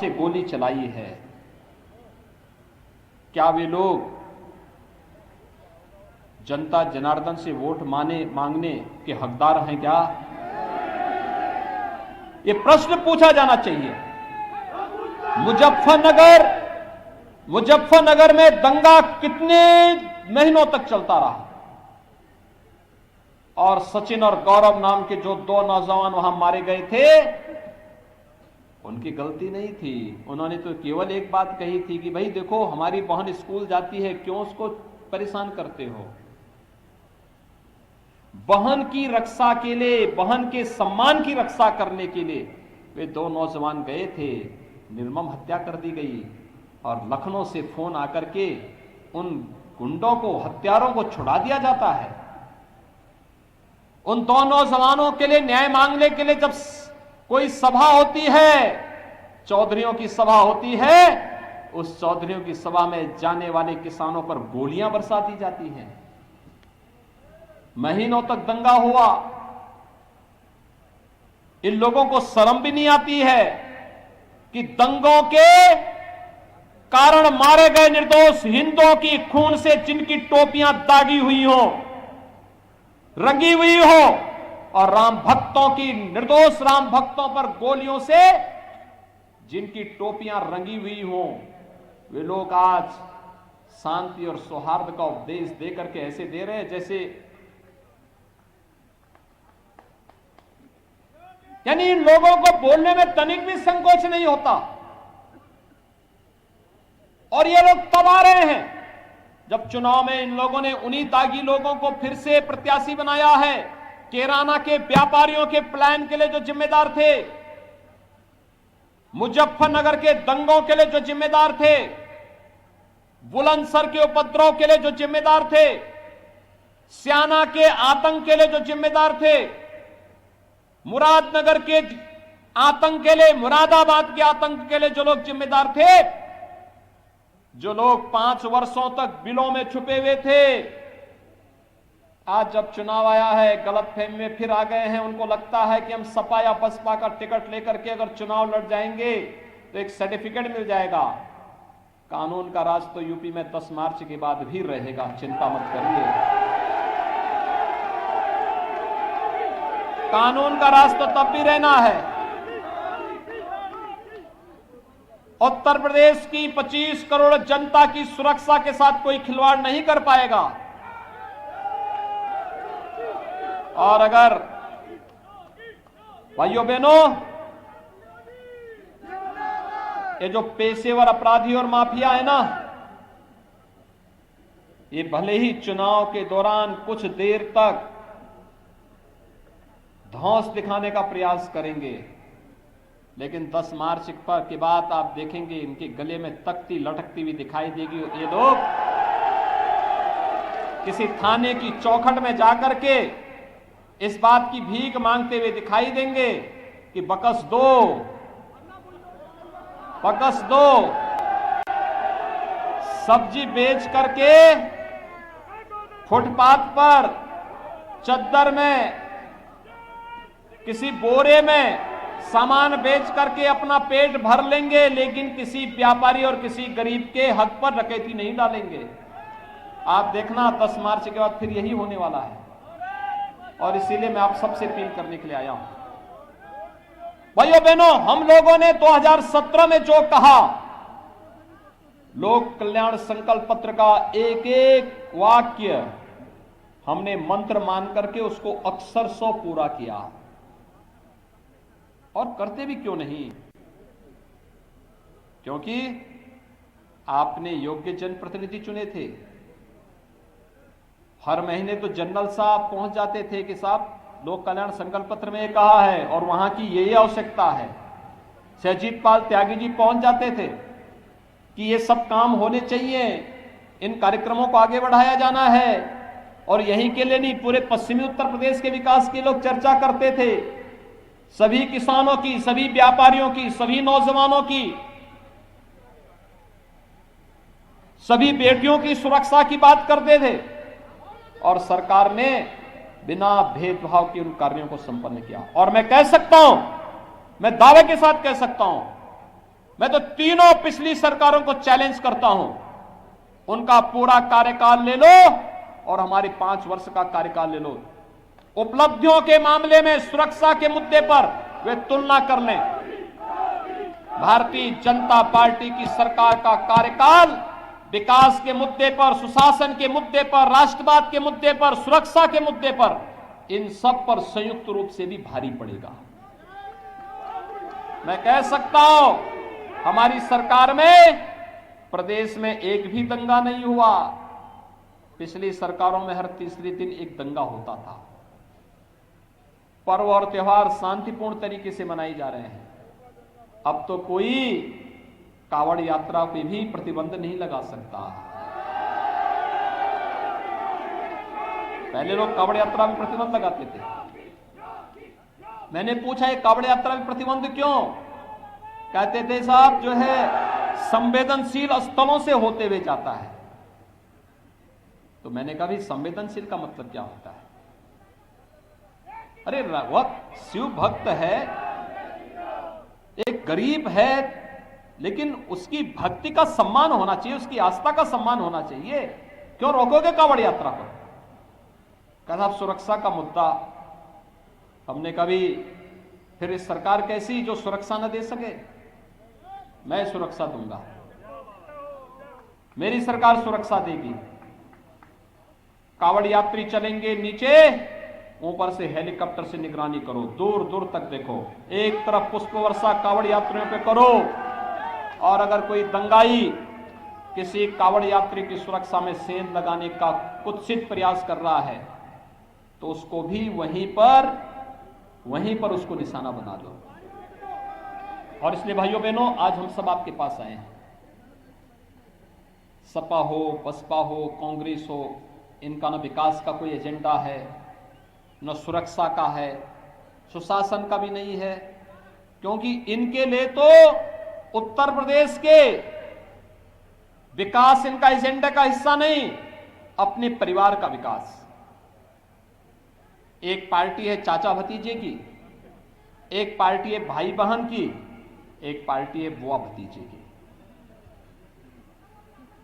से गोली चलाई है। क्या वे लोग जनता जनार्दन से वोट मांगने के हकदार हैं क्या? ये प्रश्न पूछा जाना चाहिए। मुजफ्फरनगर में दंगा कितने महीनों तक चलता रहा और सचिन और गौरव नाम के जो दो नौजवान वहां मारे गए थे, उनकी गलती नहीं थी। उन्होंने तो केवल एक बात कही थी कि भाई देखो, हमारी बहन स्कूल जाती है, क्यों उसको परेशान करते हो? बहन की रक्षा के लिए, बहन के सम्मान की रक्षा करने के लिए वे दो नौजवान गए थे, निर्मम हत्या कर दी गई और लखनऊ से फोन आकर के उन गुंडों को, हत्यारों को छुड़ा दिया जाता है। उन दो नौजवानों के लिए न्याय मांगने के लिए जब कोई सभा होती है, चौधरियों की सभा होती है, उस चौधरियों की सभा में जाने वाले किसानों पर गोलियां बरसा दी जाती हैं। महीनों तक दंगा हुआ। इन लोगों को शर्म भी नहीं आती है कि दंगों के कारण मारे गए निर्दोष हिंदुओं की खून से जिनकी टोपियां दागी हुई हो, रंगी हुई हो, और राम भक्तों की, निर्दोष राम भक्तों पर गोलियों से जिनकी टोपियां रंगी हुई हो, वे लोग आज शांति और सौहार्द का उपदेश देकर के ऐसे दे रहे हैं जैसे, यानी इन लोगों को बोलने में तनिक भी संकोच नहीं होता। और ये लोग तब आ रहे हैं जब चुनाव में इन लोगों ने उन्हीं दागी लोगों को फिर से प्रत्याशी बनाया है। कैराना के व्यापारियों के प्लान के लिए जो जिम्मेदार थे, मुजफ्फरनगर के दंगों के लिए जो जिम्मेदार थे, बुलंदशहर के उपद्रव के लिए जो जिम्मेदार थे, स्याना के आतंक के लिए जो जिम्मेदार थे, मुरादनगर के आतंक के लिए, मुरादाबाद के आतंक के लिए जो लोग जिम्मेदार थे, जो लोग 5 वर्षों तक बिलों में छुपे हुए थे, आज जब चुनाव आया है गलतफहमी में फिर आ गए हैं। उनको लगता है कि हम सपा या बसपा का टिकट लेकर के अगर चुनाव लड़ जाएंगे तो एक सर्टिफिकेट मिल जाएगा। कानून का राज तो यूपी में 10 मार्च के बाद भी रहेगा, चिंता मत करिए। कानून का राज तो तब भी रहना है। उत्तर प्रदेश की 25 करोड़ जनता की सुरक्षा के साथ कोई खिलवाड़ नहीं कर पाएगा। और अगर भाइयों बहनों, ये जो पेशेवर अपराधी और माफिया है ना, ये भले ही चुनाव के दौरान कुछ देर तक धौंस दिखाने का प्रयास करेंगे, लेकिन 10 मार्च पर के बाद आप देखेंगे इनके गले में तख्ती लटकती हुई दिखाई देगी। ये लोग किसी थाने की चौखट में जाकर के इस बात की भीख मांगते हुए दिखाई देंगे कि बकस दो, बकस दो। सब्जी बेच करके फुटपाथ पर, चद्दर में, किसी बोरे में सामान बेच करके अपना पेट भर लेंगे, लेकिन किसी व्यापारी और किसी गरीब के हक पर डकैती नहीं डालेंगे। आप देखना 10 मार्च के बाद फिर यही होने वाला है। और इसीलिए मैं आप सबसे अपील करने के लिए आया हूं। भाइयों बहनों, हम लोगों ने 2017 में जो कहा, लोक कल्याण संकल्प पत्र का एक एक वाक्य हमने मंत्र मान करके उसको अक्षरशः पूरा किया। और करते भी क्यों नहीं? क्योंकि आपने योग्य जनप्रतिनिधि चुने थे। हर महीने तो जनरल साहब पहुंच जाते थे कि साहब लोक कल्याण संकल्प पत्र में ये कहा है और वहां की ये आवश्यकता है। शहजीत पाल त्यागी जी पहुंच जाते थे कि ये सब काम होने चाहिए, इन कार्यक्रमों को आगे बढ़ाया जाना है। और यही के लिए नहीं, पूरे पश्चिमी उत्तर प्रदेश के विकास की लोग चर्चा करते थे। सभी किसानों की, सभी व्यापारियों की, सभी नौजवानों की, सभी बेटियों की सुरक्षा की बात करते थे। और सरकार ने बिना भेदभाव के उन कार्यों को संपन्न किया। और मैं कह सकता हूं, मैं दावे के साथ कह सकता हूं, मैं तो तीनों पिछली सरकारों को चैलेंज करता हूं, उनका पूरा कार्यकाल ले लो और हमारी 5 वर्ष का कार्यकाल ले लो। उपलब्धियों के मामले में, सुरक्षा के मुद्दे पर वे तुलना कर लें। भारतीय जनता पार्टी की सरकार का कार्यकाल विकास के मुद्दे पर, सुशासन के मुद्दे पर, राष्ट्रवाद के मुद्दे पर, सुरक्षा के मुद्दे पर, इन सब पर संयुक्त रूप से भी भारी पड़ेगा। मैं कह सकता हूं, हमारी सरकार में प्रदेश में एक भी दंगा नहीं हुआ। पिछली सरकारों में हर तीसरे दिन एक दंगा होता था। पर्व और त्योहार शांतिपूर्ण तरीके से मनाए जा रहे हैं। अब तो कोई कावड़ यात्रा पे भी प्रतिबंध नहीं लगा सकता। पहले लोग कावड़ यात्रा में प्रतिबंध लगाते थे। मैंने पूछा, ये कावड़ यात्रा में प्रतिबंध क्यों? कहते थे साहब जो है संवेदनशील स्थलों से होते हुए जाता है। तो मैंने कहा भी संवेदनशील का मतलब क्या होता है? अरे वह शिव भक्त है, एक गरीब है, लेकिन उसकी भक्ति का सम्मान होना चाहिए, उसकी आस्था का सम्मान होना चाहिए। क्यों रोकोगे कावड़ यात्रा पर? कहता आप सुरक्षा का मुद्दा। हमने कभी फिर इस सरकार कैसी जो सुरक्षा न दे सके? मैं सुरक्षा दूंगा, मेरी सरकार सुरक्षा देगी। कावड़ यात्री चलेंगे नीचे, ऊपर से हेलीकॉप्टर से निगरानी करो, दूर दूर तक देखो। एक तरफ पुष्प वर्षा कावड़ यात्रियों पे करो, और अगर कोई दंगाई किसी कावड़ यात्री की सुरक्षा में सेंध लगाने का कुत्सित प्रयास कर रहा है तो उसको भी वहीं पर उसको निशाना बना दो। और इसलिए भाइयों बहनों, आज हम सब आपके पास आए हैं। सपा हो, बसपा हो, कांग्रेस हो, इनका न विकास का कोई एजेंडा है, न सुरक्षा का है, सुशासन का भी नहीं है। क्योंकि इनके लिए तो उत्तर प्रदेश के विकास इनका एजेंडा का हिस्सा नहीं, अपने परिवार का विकास। एक पार्टी है चाचा भतीजे की, एक पार्टी है भाई बहन की, एक पार्टी है बुआ भतीजे की।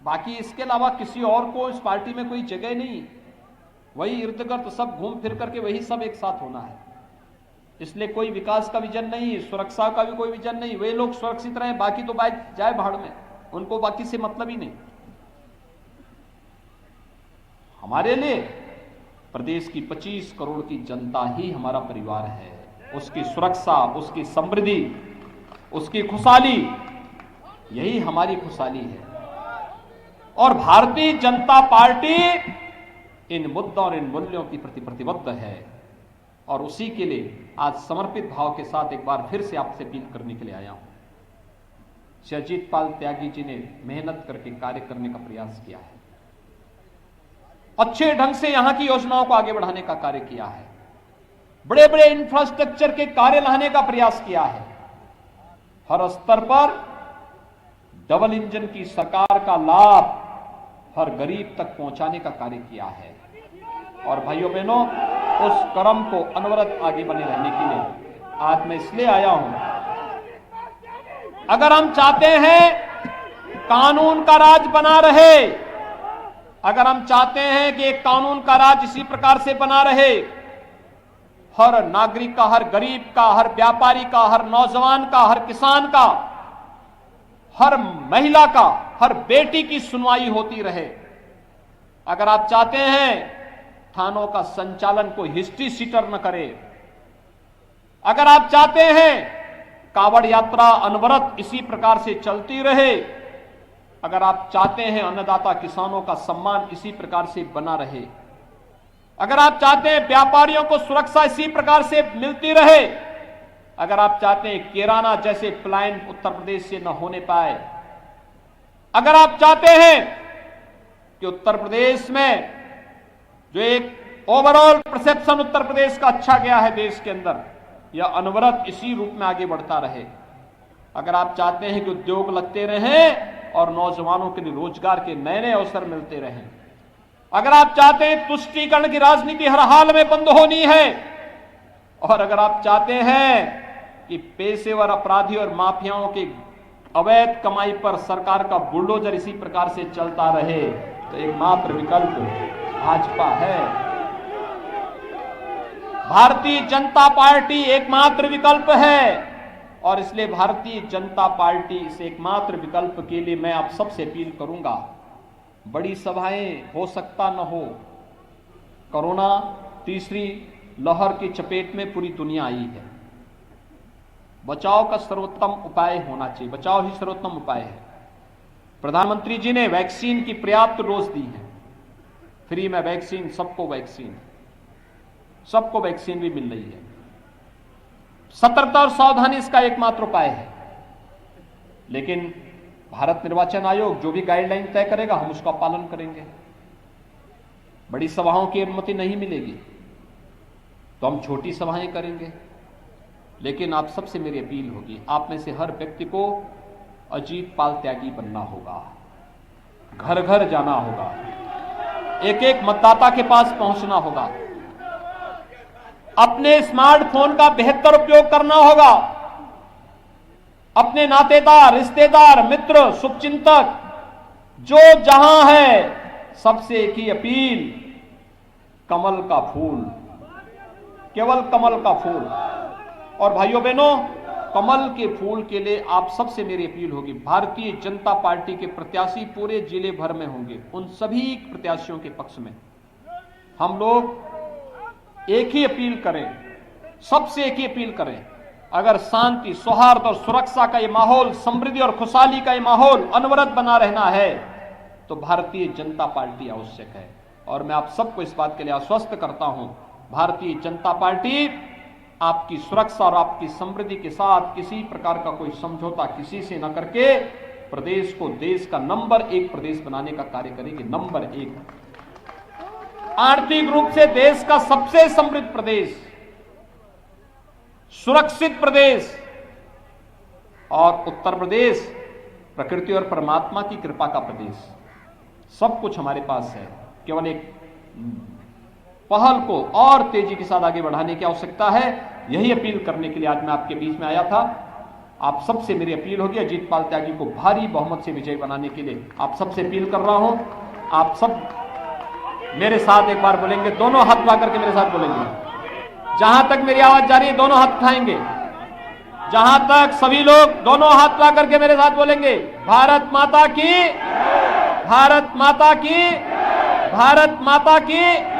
बाकी इसके अलावा किसी और को इस पार्टी में कोई जगह नहीं। वही इर्द गिर्द सब घूम फिर करके वही सब एक साथ होना है। इसलिए कोई विकास का विजन नहीं, सुरक्षा का भी कोई विजन नहीं। वे लोग सुरक्षित रहे, बाकी तो जाए भाड़ में, उनको बाकी से मतलब ही नहीं। हमारे लिए प्रदेश की 25 करोड़ की जनता ही हमारा परिवार है। उसकी सुरक्षा, उसकी समृद्धि, उसकी खुशहाली, यही हमारी खुशहाली है। और भारतीय जनता पार्टी इन मुद्दों और इन मूल्यों की प्रति प्रतिबद्ध है। और उसी के लिए आज समर्पित भाव के साथ एक बार फिर से आपसे अपील करने के लिए आया हूं। श्री अजीत पाल त्यागी जी ने मेहनत करके कार्य करने का प्रयास किया है, अच्छे ढंग से यहां की योजनाओं को आगे बढ़ाने का कार्य किया है, बड़े बड़े इंफ्रास्ट्रक्चर के कार्य लाने का प्रयास किया है, हर स्तर पर डबल इंजन की सरकार का लाभ हर गरीब तक पहुंचाने का कार्य किया है। और भाइयों बहनों, उस क्रम को अनवरत आगे बने रहने के लिए आज मैं इसलिए आया हूं। अगर हम चाहते हैं कानून का राज बना रहे, अगर हम चाहते हैं कि कानून का राज इसी प्रकार से बना रहे, हर नागरिक का, हर गरीब का, हर व्यापारी का, हर नौजवान का, हर किसान का, हर महिला का, हर बेटी की सुनवाई होती रहे, अगर आप चाहते हैं थानों का संचालन कोई हिस्ट्री सीटर न करे, अगर आप चाहते हैं कावड़ यात्रा अनवरत इसी प्रकार से चलती रहे, अगर आप चाहते हैं अन्नदाता किसानों का सम्मान इसी प्रकार से बना रहे, अगर आप चाहते हैं व्यापारियों को सुरक्षा इसी प्रकार से मिलती रहे, अगर आप चाहते हैं किराना जैसे पलायन उत्तर प्रदेश से न होने पाए, अगर आप चाहते हैं कि उत्तर प्रदेश में जो एक ओवरऑल परसेप्शन उत्तर प्रदेश का अच्छा गया है देश के अंदर, यह अनवरत इसी रूप में आगे बढ़ता रहे, अगर आप चाहते हैं कि उद्योग लगते रहें और नौजवानों के लिए रोजगार के नए नए अवसर मिलते रहें, अगर आप चाहते हैं तुष्टीकरण की राजनीति हर हाल में बंद होनी है, और अगर आप चाहते हैं कि पेशेवर अपराधी और माफियाओं के अवैध कमाई पर सरकार का बुलडोजर इसी प्रकार से चलता रहे तो एकमात्र विकल्प भाजपा है। भारतीय जनता पार्टी एकमात्र विकल्प है और इसलिए भारतीय जनता पार्टी इस एकमात्र विकल्प के लिए मैं आप सबसे अपील करूंगा। बड़ी सभाएं हो सकता न हो, कोरोना तीसरी लहर की चपेट में पूरी दुनिया आई है। बचाव का सर्वोत्तम उपाय होना चाहिए, बचाव ही सर्वोत्तम उपाय है। प्रधानमंत्री जी ने वैक्सीन की पर्याप्त डोज दी है, फ्री में वैक्सीन, सबको वैक्सीन भी मिल रही है। सतर्कता और सावधानी इसका एकमात्र उपाय है। लेकिन भारत निर्वाचन आयोग जो भी गाइडलाइन तय करेगा हम उसका पालन करेंगे। बड़ी सभाओं की अनुमति नहीं मिलेगी तो हम छोटी सभाएं करेंगे। लेकिन आप सबसे मेरी अपील होगी, आप में से हर व्यक्ति को अजीत पाल त्यागी बनना होगा, घर घर जाना होगा, एक एक मतदाता के पास पहुंचना होगा, अपने स्मार्टफोन का बेहतर उपयोग करना होगा, अपने नातेदार, रिश्तेदार, मित्र, शुभचिंतक जो जहां है सबसे एक ही अपील, कमल का फूल, केवल कमल का फूल। और भाइयों बहनों, कमल के फूल के लिए आप सबसे मेरी अपील होगी, भारतीय जनता पार्टी के प्रत्याशी पूरे जिले भर में होंगे। उन सभी प्रत्याशियों के पक्ष में हम लोग एक ही अपील करें, सबसे एक ही अपील करें, अगर शांति, सौहार्द और सुरक्षा का ये माहौल, समृद्धि और खुशहाली का ये माहौल अनवरत बना रहना है तो भारतीय जनता पार्टी आवश्यक है। और मैं आप सबको इस बात के लिए आश्वस्त करता हूं, भारतीय जनता पार्टी आपकी सुरक्षा और आपकी समृद्धि के साथ किसी प्रकार का कोई समझौता किसी से न करके प्रदेश को देश का नंबर 1 प्रदेश बनाने का कार्य करेगी। नंबर 1, आर्थिक रूप से देश का सबसे समृद्ध प्रदेश, सुरक्षित प्रदेश, और उत्तर प्रदेश प्रकृति और परमात्मा की कृपा का प्रदेश। सब कुछ हमारे पास है, केवल एक पहल को और तेजी के साथ आगे बढ़ाने की आवश्यकता है। यही अपील करने के लिए आज मैं आपके बीच में आया था। आप सबसे मेरी अपील होगी, अजीत पाल त्यागी को भारी बहुमत से विजयी बनाने के लिए आप सबसे अपील कर रहा हूं। आप सब मेरे साथ एक बार बोलेंगे, दोनों हाथ उठा करके मेरे साथ बोलेंगे। जहां तक मेरी आवाज जा रही है दोनों हाथ उठाएंगे। जहां तक सभी लोग दोनों हाथ उठा करके मेरे साथ बोलेंगे, भारत माता की, भारत माता की, भारत माता की।